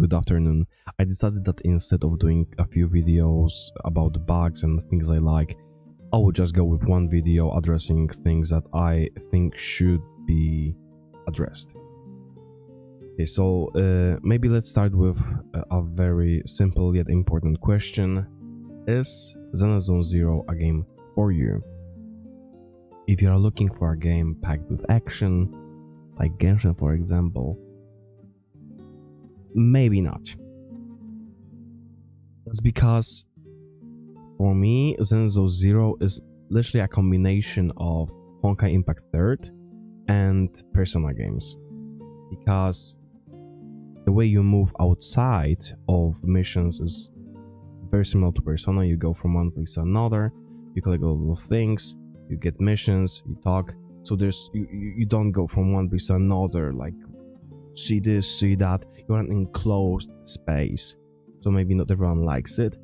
good afternoon. I decided that instead of doing a few videos about the bugs and things I like, I will just go with one video addressing things that I think should be addressed. Okay, so maybe let's start with a very simple yet important question. Is Zenless Zero a game for you? If you are looking for a game packed with action, like Genshin for example, maybe not. That's because for me, Zenless Zero is literally a combination of Honkai Impact 3rd and Persona games. Because the way you move outside of missions is very similar to Persona. You go from one place to another, you collect a lot of things, you get missions, you talk. So there's you don't go from one place to another, like see this, see that. You're an enclosed space. So maybe not everyone likes it.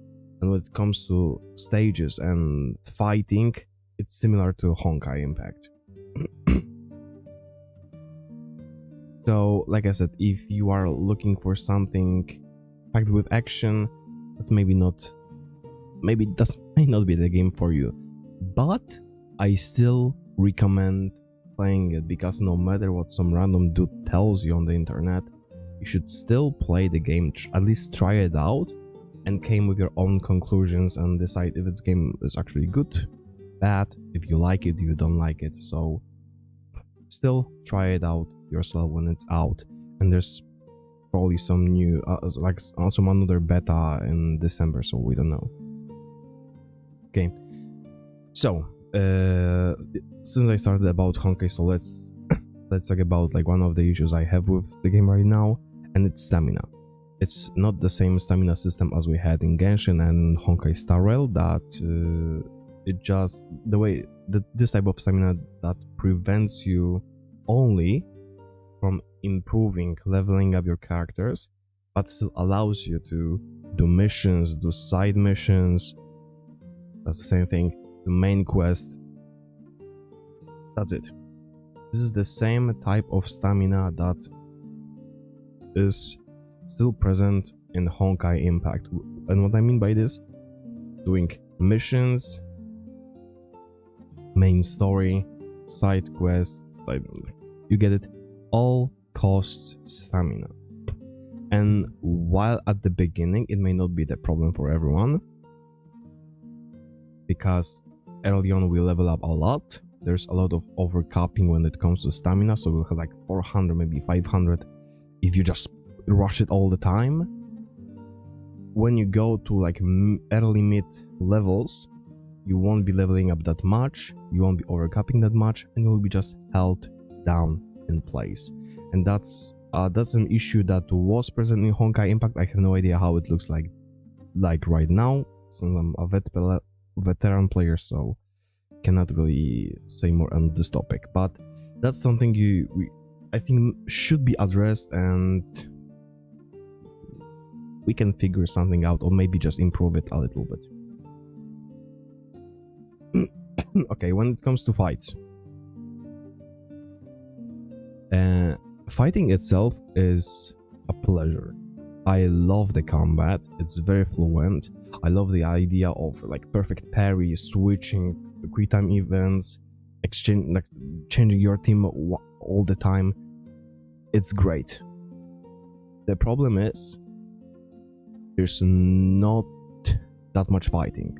And when it comes to stages and fighting, it's similar to Honkai Impact. So, like I said, if you are looking for something packed with action, that's maybe that may not be the game for you. But I still recommend playing it, because no matter what some random dude tells you on the internet, you should still play the game, at least try it out, and came with your own conclusions and decide if its game is actually good, bad, if you like it, if you don't like it. So still try it out yourself when it's out, and there's probably some new like also another beta in December, so we don't know. Okay, so since I started about Honkai, so let's talk about like one of the issues I have with the game right now, and it's stamina. It's not the same stamina system as we had in Genshin and Honkai Star Rail, that it just the way that this type of stamina that prevents you only from improving, leveling up your characters, but still allows you to do missions, do side missions. That's the same thing, the main quest. That's it. This is the same type of stamina that is still present in Honkai Impact. And what I mean by this, doing missions, main story, side quests, you get it, all costs stamina. And while at the beginning it may not be the problem for everyone, because early on we level up a lot, there's a lot of overcapping when it comes to stamina, so we'll have like 400, maybe 500 if you just rush it all the time. When you go to like early mid levels, you won't be leveling up that much, you won't be overcapping that much, and you'll be just held down in place. And that's an issue that was present in Honkai Impact. I have no idea how it looks like right now, since I'm a veteran player, so cannot really say more on this topic. But that's something I think should be addressed, and we can figure something out, or maybe just improve it a little bit. Okay, when it comes to fights, fighting itself is a pleasure. I love the combat, it's very fluent. I love the idea of like perfect parry, switching, quick time events, changing your team all the time. It's great. The problem is there's not that much fighting,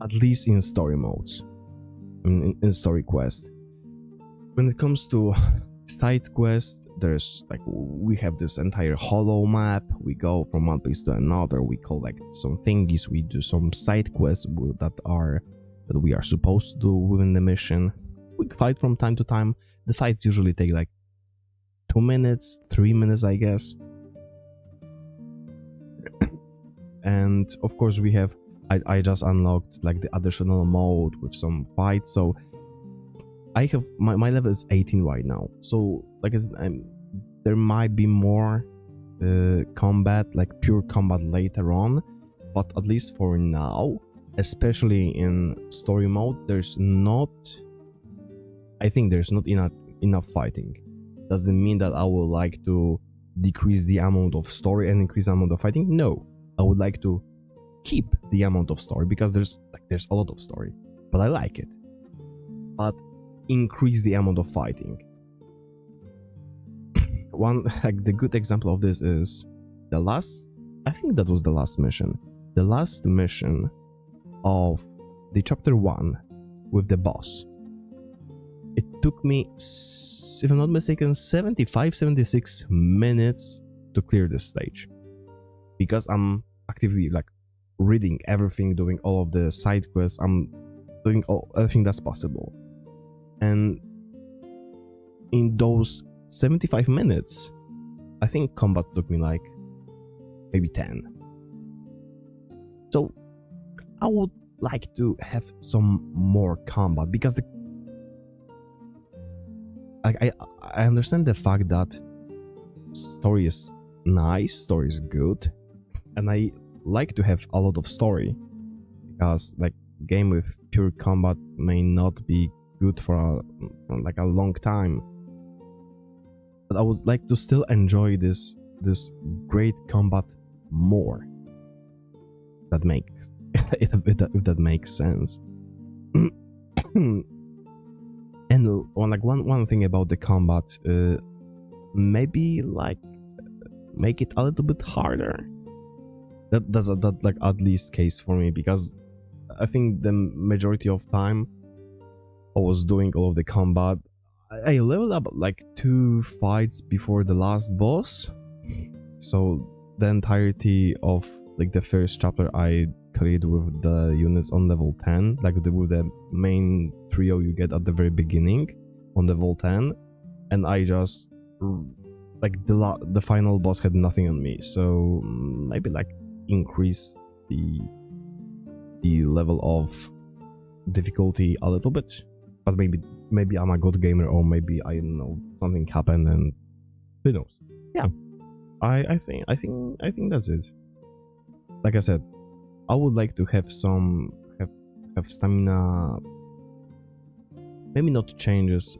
at least in story modes, in story quest. When it comes to side quest, there's like, we have this entire hollow map, we go from one place to another, we collect some thingies, we do some side quests that we are supposed to do within the mission. We fight from time to time. The fights usually take like 2 minutes, 3 minutes, I guess. And of course we have, I just unlocked like the additional mode with some fights, so I have my level is 18 right now. So like I said, there might be more combat, like pure combat later on, but at least for now, especially in story mode, I think there's not enough fighting. Doesn't mean that I would like to decrease the amount of story and increase the amount of fighting? No, I would like to keep the amount of story because there's a lot of story, but I like it. But increase the amount of fighting. One the good example of this is the last, I think that was the last mission. The last mission of the chapter 1 with the boss. It took me, if I'm not mistaken, 76 minutes to clear this stage. Because I'm actively reading everything, doing all of the side quests, I'm doing everything that's possible. And in those 75 minutes, I think combat took me maybe 10. So I would like to have some more combat because I understand the fact that story is nice, story is good, and I like to have a lot of story because game with pure combat may not be good for a long time. But I would like to still enjoy this great combat more. That makes if that makes sense. And one thing about the combat, maybe make it a little bit harder. That's at least case for me, because I think the majority of time I was doing all of the combat. I leveled up 2 fights before the last boss, so the entirety of the first chapter I cleared with the units on level 10, with the main trio you get at the very beginning on level 10, and I just the final boss had nothing on me, so maybe increase the level of difficulty a little bit. But maybe I'm a good gamer, or maybe I don't know, something happened and who knows. Yeah, I think that's it. Like I said, I would like to have have stamina. Maybe not changes.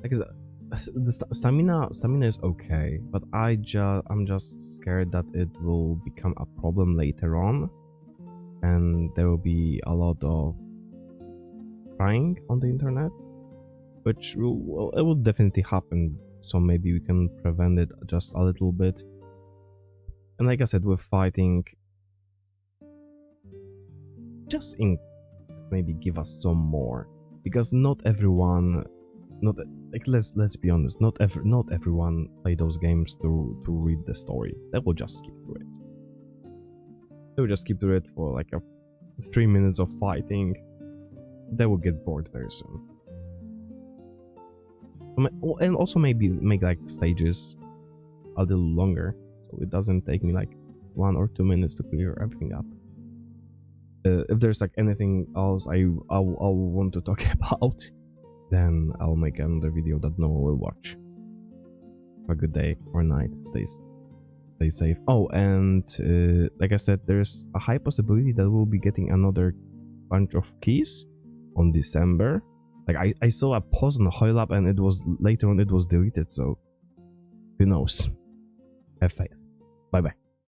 The stamina is okay, but I'm just scared that it will become a problem later on, and there will be a lot of crying on the internet, which will definitely happen. So maybe we can prevent it just a little bit. And like I said, with fighting, just maybe give us some more, because not everyone, let's be honest, not everyone play those games to read the story. They will just skip through it. They will just skip through it for a 3 minutes of fighting. They will get bored very soon. And also maybe make stages a little longer, so it doesn't take me 1 or 2 minutes to clear everything up. If there's anything else I'll want to talk about, then I'll make another video that no one will watch. Have a good day or night. Stay safe. Oh, and like I said, there's a high possibility that we'll be getting another bunch of keys on December. I saw a post on Hoylab, and it was later on it was deleted, so who knows. Have faith. Bye bye.